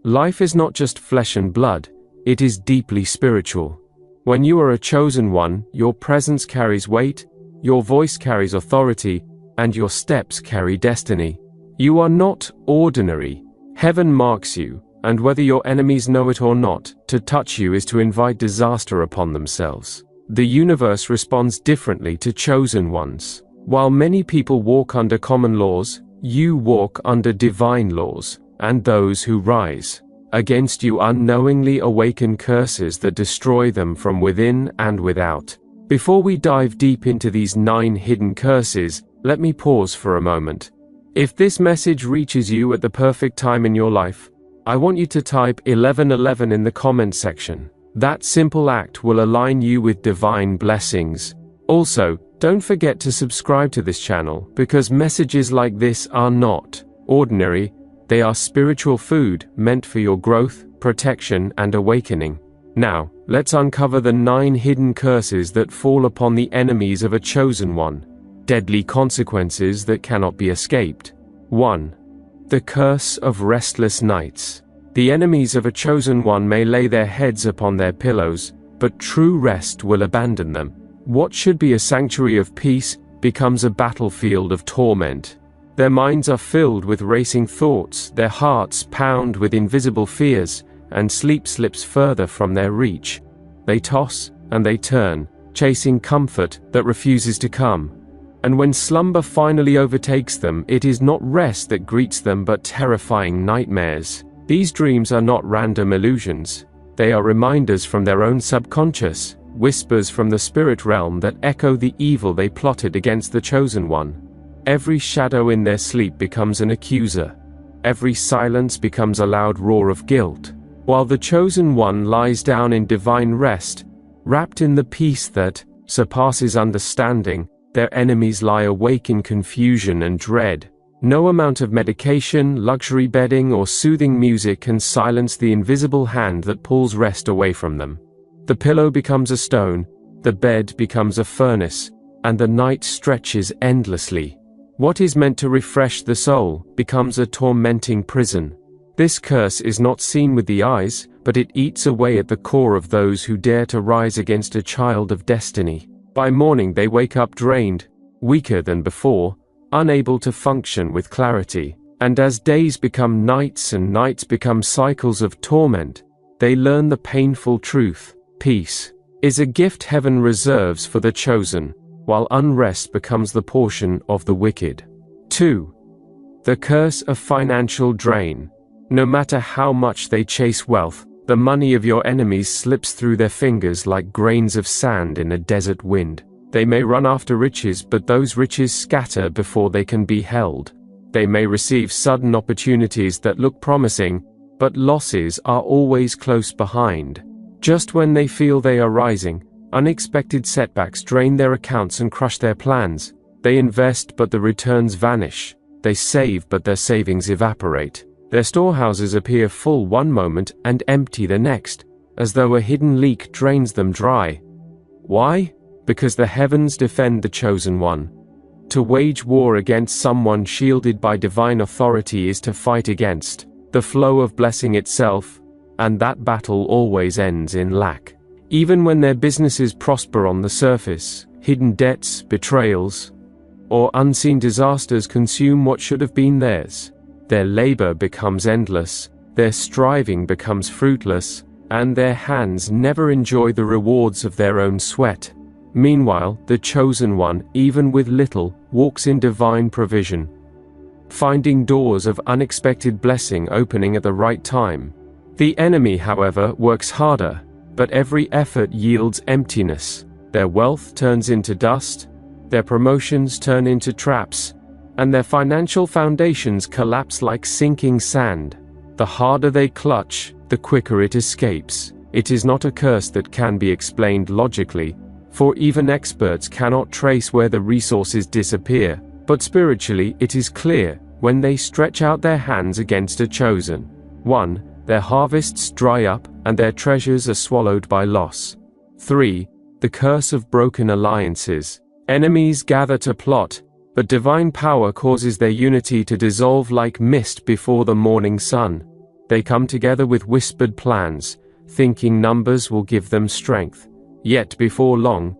Life is not just flesh and blood, it is deeply spiritual. When you are a chosen one, your presence carries weight, your voice carries authority, and your steps carry destiny. You are not ordinary. Heaven marks you, and whether your enemies know it or not, to touch you is to invite disaster upon themselves. The universe responds differently to chosen ones. While many people walk under common laws, you walk under divine laws, and those who rise against you unknowingly awaken curses that destroy them from within and without. Before we dive deep into these 9 hidden curses, let me pause for a moment. If this message reaches you at the perfect time in your life, I want you to type 1111 in the comment section. That simple act will align you with divine blessings. Also, don't forget to subscribe to this channel, because messages like this are not ordinary. They are spiritual food meant for your growth, protection, and awakening. Now, let's uncover the 9 hidden curses that fall upon the enemies of a chosen one. Deadly consequences that cannot be escaped. 1. The curse of restless nights. The enemies of a chosen one may lay their heads upon their pillows, but true rest will abandon them. What should be a sanctuary of peace becomes a battlefield of torment. Their minds are filled with racing thoughts, their hearts pound with invisible fears, and sleep slips further from their reach. They toss and they turn, chasing comfort that refuses to come. And when slumber finally overtakes them, it is not rest that greets them but terrifying nightmares. These dreams are not random illusions. They are reminders from their own subconscious, whispers from the spirit realm that echo the evil they plotted against the chosen one. Every shadow in their sleep becomes an accuser. Every silence becomes a loud roar of guilt. While the chosen one lies down in divine rest, wrapped in the peace that surpasses understanding, their enemies lie awake in confusion and dread. No amount of medication, luxury bedding, or soothing music can silence the invisible hand that pulls rest away from them. The pillow becomes a stone, the bed becomes a furnace, and the night stretches endlessly. What is meant to refresh the soul becomes a tormenting prison. This curse is not seen with the eyes, but it eats away at the core of those who dare to rise against a child of destiny. By morning they wake up drained, weaker than before, unable to function with clarity. And as days become nights and nights become cycles of torment, they learn the painful truth: peace is a gift heaven reserves for the chosen, while unrest becomes the portion of the wicked. 2. The curse of financial drain. No matter how much they chase wealth, the money of your enemies slips through their fingers like grains of sand in a desert wind. They may run after riches, but those riches scatter before they can be held. They may receive sudden opportunities that look promising, but losses are always close behind. Just when they feel they are rising, unexpected setbacks drain their accounts and crush their plans. They invest, but the returns vanish. They save, but their savings evaporate. Their storehouses appear full one moment and empty the next, as though a hidden leak drains them dry. Why? Because the heavens defend the chosen one. To wage war against someone shielded by divine authority is to fight against the flow of blessing itself, and that battle always ends in lack. Even when their businesses prosper on the surface, hidden debts, betrayals, or unseen disasters consume what should have been theirs. Their labor becomes endless, their striving becomes fruitless, and their hands never enjoy the rewards of their own sweat. Meanwhile, the chosen one, even with little, walks in divine provision, finding doors of unexpected blessing opening at the right time. The enemy, however, works harder, but every effort yields emptiness. Their wealth turns into dust, their promotions turn into traps, and their financial foundations collapse like sinking sand. The harder they clutch, the quicker it escapes. It is not a curse that can be explained logically, for even experts cannot trace where the resources disappear, but spiritually it is clear when they stretch out their hands against a chosen one. Their harvests dry up, and their treasures are swallowed by loss. 3. The curse of broken alliances. Enemies gather to plot, but divine power causes their unity to dissolve like mist before the morning sun. They come together with whispered plans, thinking numbers will give them strength. Yet before long,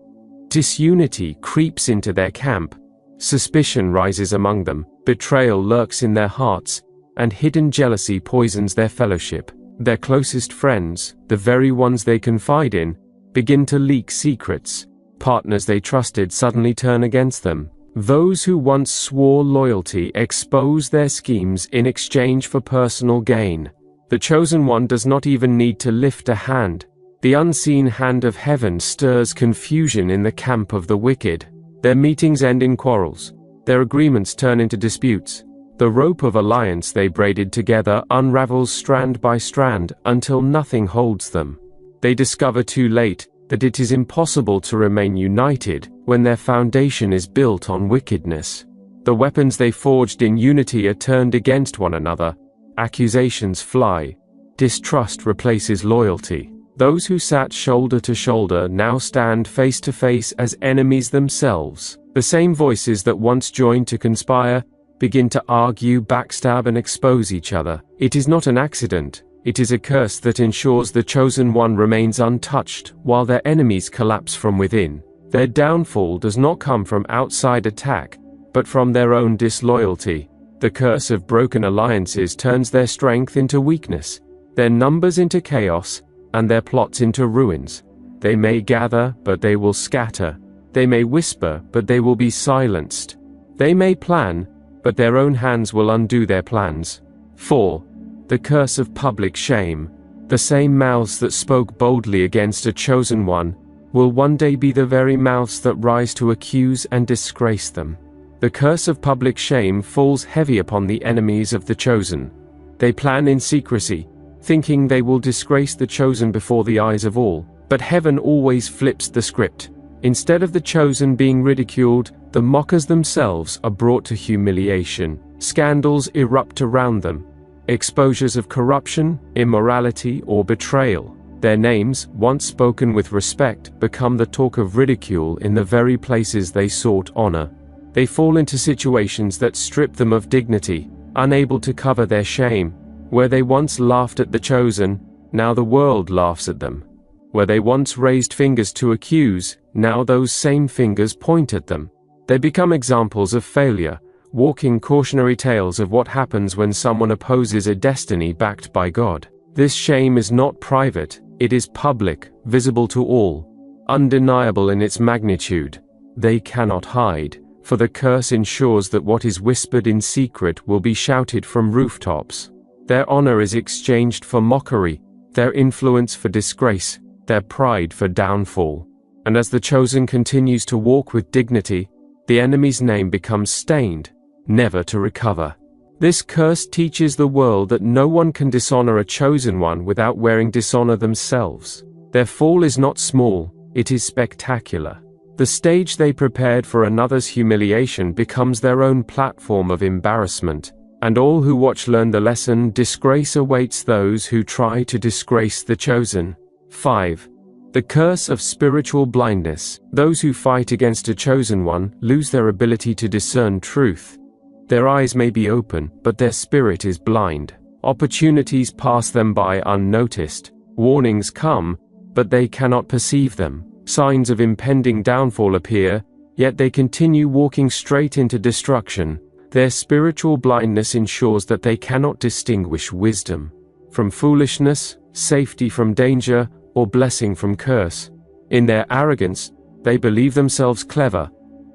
disunity creeps into their camp, suspicion rises among them, betrayal lurks in their hearts, and hidden jealousy poisons their fellowship. Their closest friends, the very ones they confide in, begin to leak secrets. Partners they trusted suddenly turn against them. Those who once swore loyalty expose their schemes in exchange for personal gain. The chosen one does not even need to lift a hand. The unseen hand of heaven stirs confusion in the camp of the wicked. Their meetings end in quarrels. Their agreements turn into disputes. The rope of alliance they braided together unravels strand by strand until nothing holds them. They discover too late that it is impossible to remain united when their foundation is built on wickedness. The weapons they forged in unity are turned against one another. Accusations fly. Distrust replaces loyalty. Those who sat shoulder to shoulder now stand face to face as enemies themselves. The same voices that once joined to conspire begin to argue, backstab, and expose each other. It is not an accident. It is a curse that ensures the chosen one remains untouched while their enemies collapse from within. Their downfall does not come from outside attack, but from their own disloyalty. The curse of broken alliances turns their strength into weakness, their numbers into chaos, and their plots into ruins. They may gather, but they will scatter. They may whisper, but they will be silenced. They may plan, but their own hands will undo their plans. 4. The curse of public shame. The same mouths that spoke boldly against a chosen one will one day be the very mouths that rise to accuse and disgrace them. The curse of public shame falls heavy upon the enemies of the chosen. They plan in secrecy, thinking they will disgrace the chosen before the eyes of all. But heaven always flips the script. Instead of the chosen being ridiculed, the mockers themselves are brought to humiliation. Scandals erupt around them. Exposures of corruption, immorality, or betrayal. Their names, once spoken with respect, become the talk of ridicule in the very places they sought honor. They fall into situations that strip them of dignity, unable to cover their shame. Where they once laughed at the chosen, now the world laughs at them. Where they once raised fingers to accuse, now those same fingers point at them. They become examples of failure, walking cautionary tales of what happens when someone opposes a destiny backed by God. This shame is not private, it is public, visible to all, undeniable in its magnitude. They cannot hide, for the curse ensures that what is whispered in secret will be shouted from rooftops. Their honor is exchanged for mockery, their influence for disgrace, their pride for downfall. And as the chosen continues to walk with dignity, the enemy's name becomes stained, never to recover. This curse teaches the world that no one can dishonor a chosen one without wearing dishonor themselves. Their fall is not small, it is spectacular. The stage they prepared for another's humiliation becomes their own platform of embarrassment. And all who watch learn the lesson: disgrace awaits those who try to disgrace the chosen. 5. The curse of spiritual blindness. Those who fight against a chosen one lose their ability to discern truth. Their eyes may be open, but their spirit is blind. Opportunities pass them by unnoticed. Warnings come, but they cannot perceive them. Signs of impending downfall appear, yet they continue walking straight into destruction. Their spiritual blindness ensures that they cannot distinguish wisdom from foolishness, safety from danger, or blessing from curse. In their arrogance, they believe themselves clever,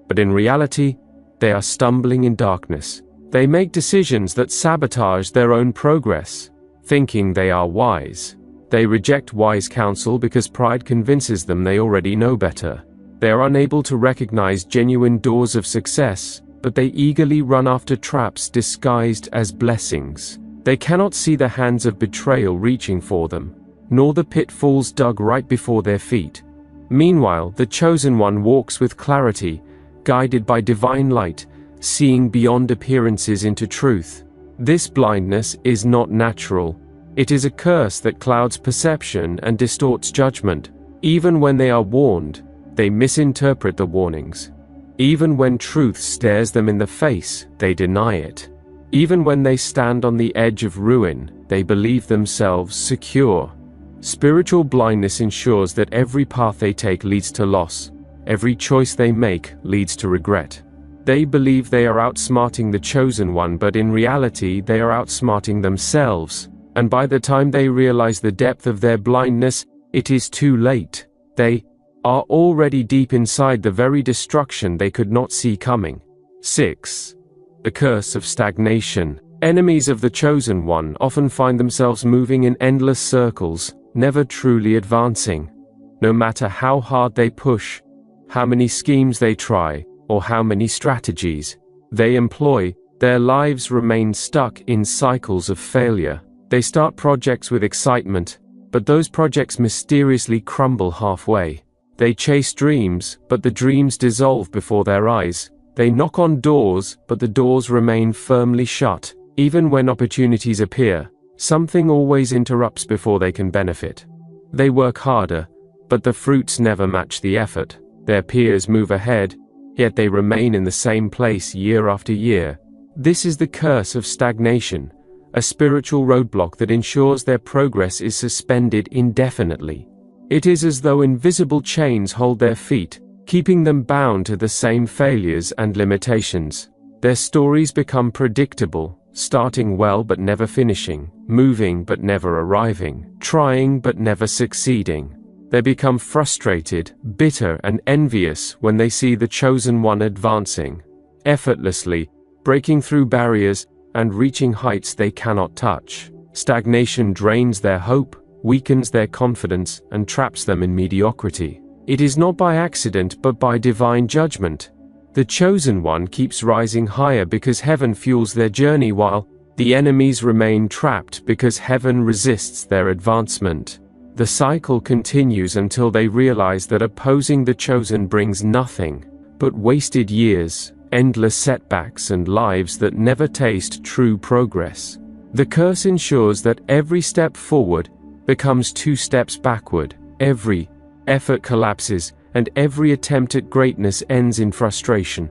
but in reality, they are stumbling in darkness. They make decisions that sabotage their own progress, thinking they are wise. They reject wise counsel because pride convinces them they already know better. They are unable to recognize genuine doors of success, but they eagerly run after traps disguised as blessings. They cannot see the hands of betrayal reaching for them, nor the pitfalls dug right before their feet. Meanwhile, the chosen one walks with clarity, guided by divine light, seeing beyond appearances into truth. This blindness is not natural. It is a curse that clouds perception and distorts judgment. Even when they are warned, they misinterpret the warnings. Even when truth stares them in the face, they deny it. Even when they stand on the edge of ruin, they believe themselves secure. Spiritual blindness ensures that every path they take leads to loss. Every choice they make leads to regret. They believe they are outsmarting the chosen one, but in reality they are outsmarting themselves. And by the time they realize the depth of their blindness, it is too late. They are already deep inside the very destruction they could not see coming. 6. The curse of stagnation. Enemies of the chosen one often find themselves moving in endless circles, never truly advancing. No matter how hard they push, how many schemes they try, or how many strategies they employ, their lives remain stuck in cycles of failure. They start projects with excitement, but those projects mysteriously crumble halfway. They chase dreams, but the dreams dissolve before their eyes. They knock on doors, but the doors remain firmly shut. Even when opportunities appear, something always interrupts before they can benefit. They work harder, but the fruits never match the effort. Their peers move ahead, yet they remain in the same place year after year. This is the curse of stagnation, a spiritual roadblock that ensures their progress is suspended indefinitely. It is as though invisible chains hold their feet, keeping them bound to the same failures and limitations. Their stories become predictable, starting well but never finishing, moving but never arriving, trying but never succeeding. They become frustrated, bitter, and envious when they see the chosen one advancing effortlessly, breaking through barriers, and reaching heights they cannot touch. Stagnation drains their hope, weakens their confidence, and traps them in mediocrity. It is not by accident but by divine judgment. The chosen one keeps rising higher because heaven fuels their journey, while the enemies remain trapped because heaven resists their advancement. The cycle continues until they realize that opposing the chosen brings nothing but wasted years, endless setbacks, and lives that never taste true progress. The curse ensures that every step forward becomes 2 steps backward, every effort collapses, and every attempt at greatness ends in frustration.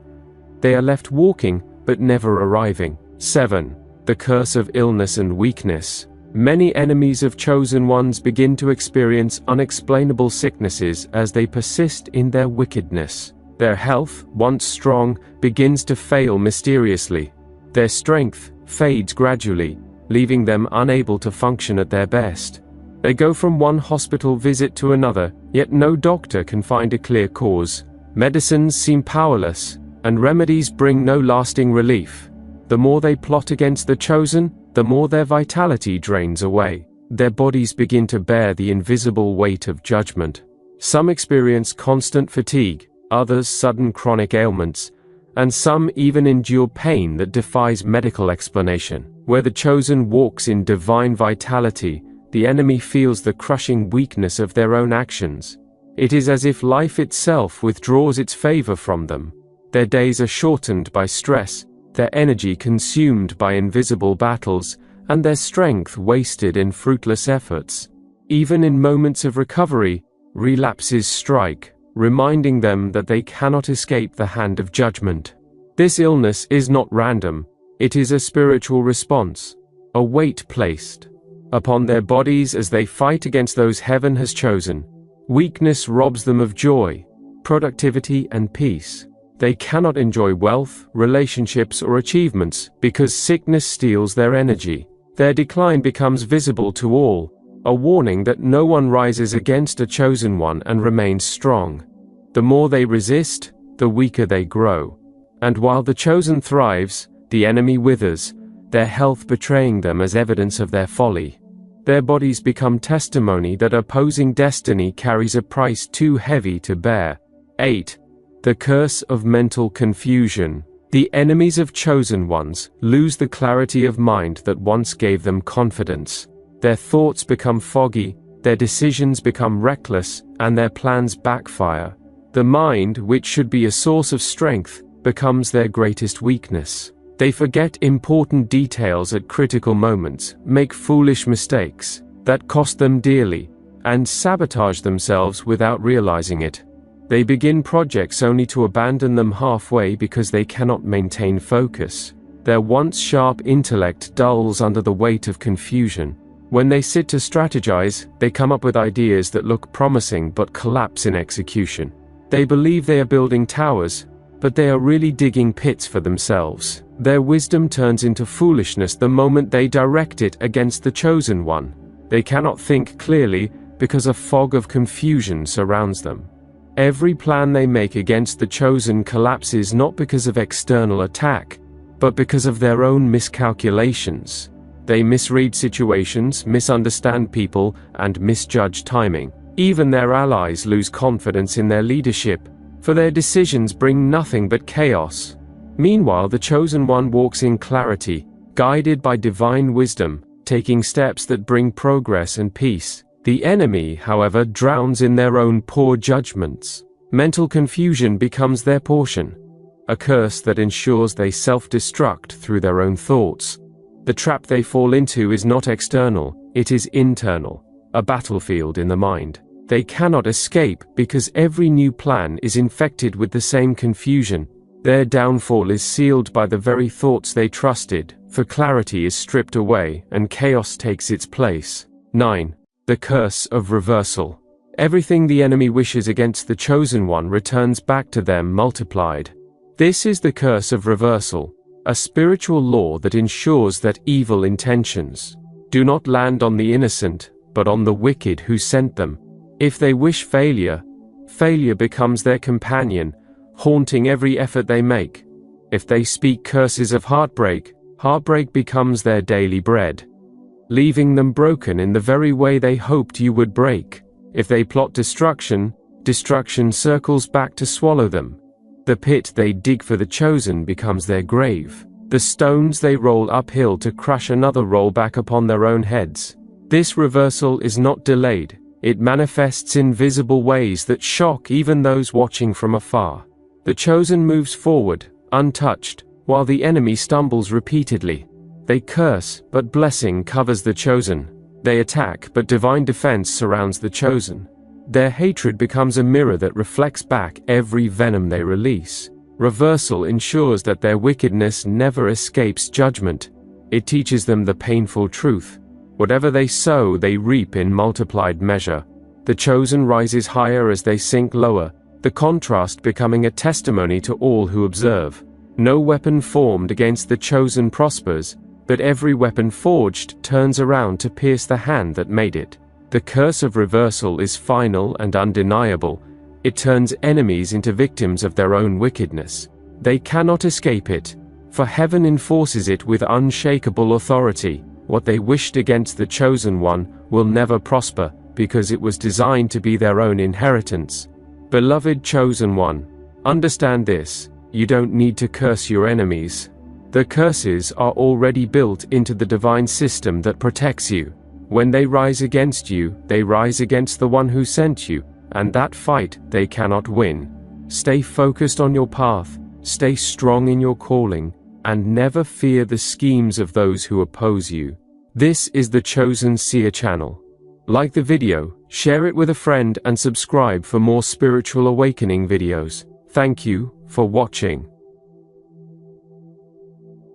They are left walking, but never arriving. 7. The curse of illness and weakness. Many enemies of chosen ones begin to experience unexplainable sicknesses as they persist in their wickedness. Their health, once strong, begins to fail mysteriously. Their strength fades gradually, leaving them unable to function at their best. They go from one hospital visit to another, yet no doctor can find a clear cause. Medicines seem powerless, and remedies bring no lasting relief. The more they plot against the chosen, the more their vitality drains away. Their bodies begin to bear the invisible weight of judgment. Some experience constant fatigue, others sudden chronic ailments, and some even endure pain that defies medical explanation. Where the chosen walks in divine vitality, the enemy feels the crushing weakness of their own actions. It is as if life itself withdraws its favor from them. Their days are shortened by stress, their energy consumed by invisible battles, and their strength wasted in fruitless efforts. Even in moments of recovery, relapses strike, reminding them that they cannot escape the hand of judgment. This illness is not random, it is a spiritual response, a weight placed upon their bodies as they fight against those heaven has chosen. Weakness robs them of joy, productivity, and peace. They cannot enjoy wealth, relationships, or achievements because sickness steals their energy. Their decline becomes visible to all, a warning that no one rises against a chosen one and remains strong. The more they resist, the weaker they grow. And while the chosen thrives, the enemy withers, their health betraying them as evidence of their folly. Their bodies become testimony that opposing destiny carries a price too heavy to bear. 8. The curse of mental confusion. The enemies of chosen ones lose the clarity of mind that once gave them confidence. Their thoughts become foggy, their decisions become reckless, and their plans backfire. The mind, which should be a source of strength, becomes their greatest weakness. They forget important details at critical moments, make foolish mistakes that cost them dearly, and sabotage themselves without realizing it. They begin projects only to abandon them halfway because they cannot maintain focus. Their once sharp intellect dulls under the weight of confusion. When they sit to strategize, they come up with ideas that look promising but collapse in execution. They believe they are building towers, but they are really digging pits for themselves. Their wisdom turns into foolishness the moment they direct it against the chosen one. They cannot think clearly because a fog of confusion surrounds them. Every plan they make against the chosen collapses not because of external attack, but because of their own miscalculations. They misread situations, misunderstand people, and misjudge timing. Even their allies lose confidence in their leadership, for their decisions bring nothing but chaos. Meanwhile, the chosen one walks in clarity, guided by divine wisdom, taking steps that bring progress and peace. The enemy, however, drowns in their own poor judgments. Mental confusion becomes their portion, a curse that ensures they self-destruct through their own thoughts. The trap they fall into is not external, it is internal, a battlefield in the mind. They cannot escape because every new plan is infected with the same confusion. Their downfall is sealed by the very thoughts they trusted, for clarity is stripped away and chaos takes its place. 9. The curse of reversal. Everything the enemy wishes against the chosen one returns back to them multiplied. This is the curse of reversal, a spiritual law that ensures that evil intentions do not land on the innocent, but on the wicked who sent them. If they wish failure, failure becomes their companion, haunting every effort they make. If they speak curses of heartbreak, heartbreak becomes their daily bread, leaving them broken in the very way they hoped you would break. If they plot destruction, destruction circles back to swallow them. The pit they dig for the chosen becomes their grave. The stones they roll uphill to crush another roll back upon their own heads. This reversal is not delayed. It manifests in visible ways that shock even those watching from afar. The chosen moves forward, untouched, while the enemy stumbles repeatedly. They curse, but blessing covers the chosen. They attack, but divine defense surrounds the chosen. Their hatred becomes a mirror that reflects back every venom they release. Reversal ensures that their wickedness never escapes judgment. It teaches them the painful truth. Whatever they sow, they reap in multiplied measure. The chosen rises higher as they sink lower, the contrast becoming a testimony to all who observe. No weapon formed against the chosen prospers, but every weapon forged turns around to pierce the hand that made it. The curse of reversal is final and undeniable. It turns enemies into victims of their own wickedness. They cannot escape it, for heaven enforces it with unshakable authority. What they wished against the chosen one will never prosper, because it was designed to be their own inheritance. Beloved chosen one, understand this: you don't need to curse your enemies. The curses are already built into the divine system that protects you. When they rise against you, they rise against the one who sent you, and that fight they cannot win. Stay focused on your path, stay strong in your calling, and never fear the schemes of those who oppose you. This is the Chosen Seer channel. Like the video, share it with a friend, and subscribe for more spiritual awakening videos. Thank you for watching.